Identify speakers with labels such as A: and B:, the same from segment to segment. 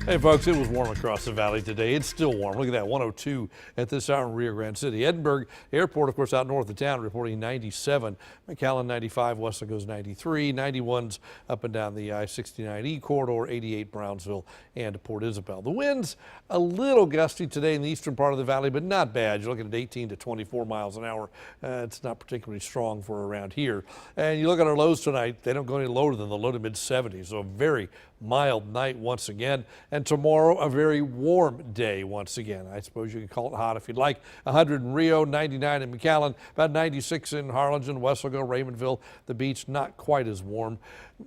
A: Hey folks, it was warm across the valley today. It's still warm. Look at that, 102 at this hour in Rio Grande City. Edinburgh Airport, of course, out north of town, reporting 97. McAllen 95, Westlake 93, 91s up and down the I-69E corridor, 88 Brownsville and Port Isabel. The winds a little gusty today in the eastern part of the valley, but not bad. You're looking at 18 to 24 miles an hour. It's not particularly strong for around here. And you look at our lows tonight, they don't go any lower than the low to mid 70s, so a very mild night once again. And tomorrow, a very warm day once again. I suppose you can call it hot if you'd like. 100 in Rio, 99 in McAllen, about 96 in Harlingen, Westlake, Raymondville. The beach not quite as warm.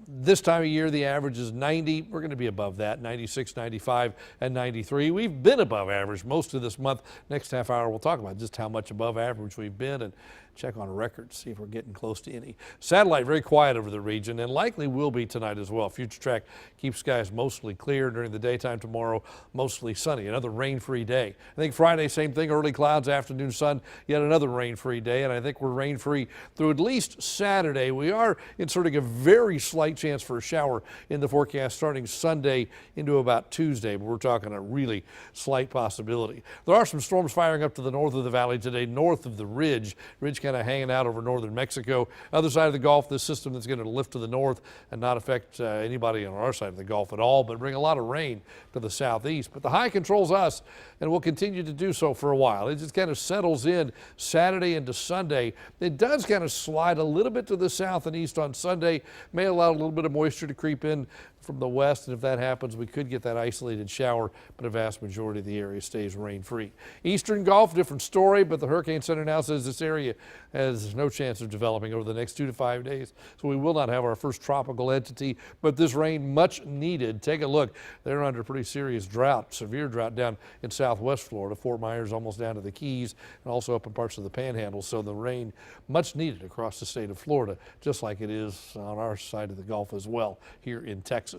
A: This time of year, the average is 90. We're going to be above that, 96, 95, and 93. We've been above average most of this month. Next half hour, we'll talk about just how much above average we've been and check on records, see if we're getting close to any. Satellite very quiet over the region and likely will be tonight as well. Future Track keeps skies mostly clear during the daytime tomorrow, mostly sunny. Another rain-free day. I think Friday, same thing, early clouds, afternoon sun, yet another rain-free day, and I think we're rain-free through at least Saturday. We are inserting a very slight chance for a shower in the forecast starting Sunday into about Tuesday, but we're talking a really slight possibility. There are some storms firing up to the north of the valley today, north of the ridge. Ridge kind of hanging out over northern Mexico. Other side of the Gulf, this system that's going to lift to the north and not affect anybody on our side of the Gulf at all, but bring a lot of rain to the southeast. But the high controls us and will continue to do so for a while. It just kind of settles in Saturday into Sunday. It does kind of slide a little bit to the south and east on Sunday, may allow a little bit of moisture to creep in from the west, and if that happens, we could get that isolated shower, but a vast majority of the area stays rain-free. Eastern Gulf, different story, but the Hurricane Center now says this area has no chance of developing over the next 2 to 5 days, so we will not have our first tropical entity, but this rain much needed. Take a look. They're under pretty serious drought, severe drought down in southwest Florida, Fort Myers almost down to the Keys, and also up in parts of the Panhandle, so the rain much needed across the state of Florida, just like it is on our side of the Gulf as well here in Texas.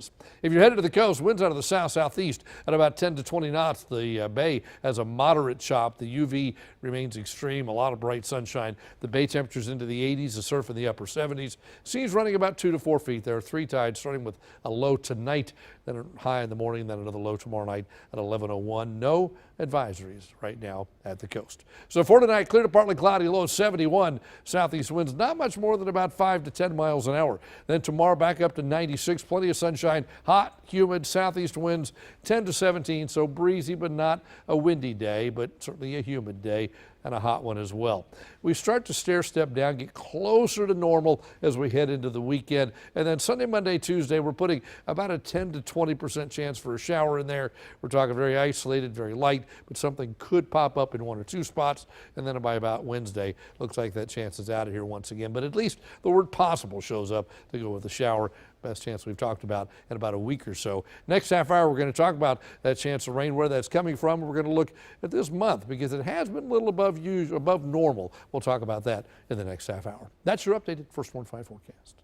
A: If you're headed to the coast, winds out of the south-southeast at about 10 to 20 knots. The bay has a moderate chop. The UV remains extreme, a lot of bright sunshine. The bay temperatures into the 80s, the surf in the upper 70s. Seas running about 2 to 4 feet. There are 3 tides starting with a low tonight, then a high in the morning, then another low tomorrow night at 11:01. No advisories right now at the coast. So for tonight, clear to partly cloudy, low 71. Southeast winds not much more than about 5 to 10 miles an hour. Then tomorrow back up to 96, plenty of sunshine, hot, humid, southeast winds 10 to 17. So breezy, but not a windy day, but certainly a humid day and a hot one as well. We start to stair step down, get closer to normal as we head into the weekend. And then Sunday, Monday, Tuesday, we're putting about a 10 to 20% chance for a shower in there. We're talking very isolated, very light, but something could pop up in 1 or 2 spots. And then by about Wednesday, looks like that chance is out of here once again. But at least the word possible shows up to go with the shower. Best chance we've talked about in about a week or so. Next half hour, we're going to talk about that chance of rain, where that's coming from. We're going to look at this month because it has been a little above normal. We'll talk about that in the next half hour. That's your updated First Warn 5 forecast.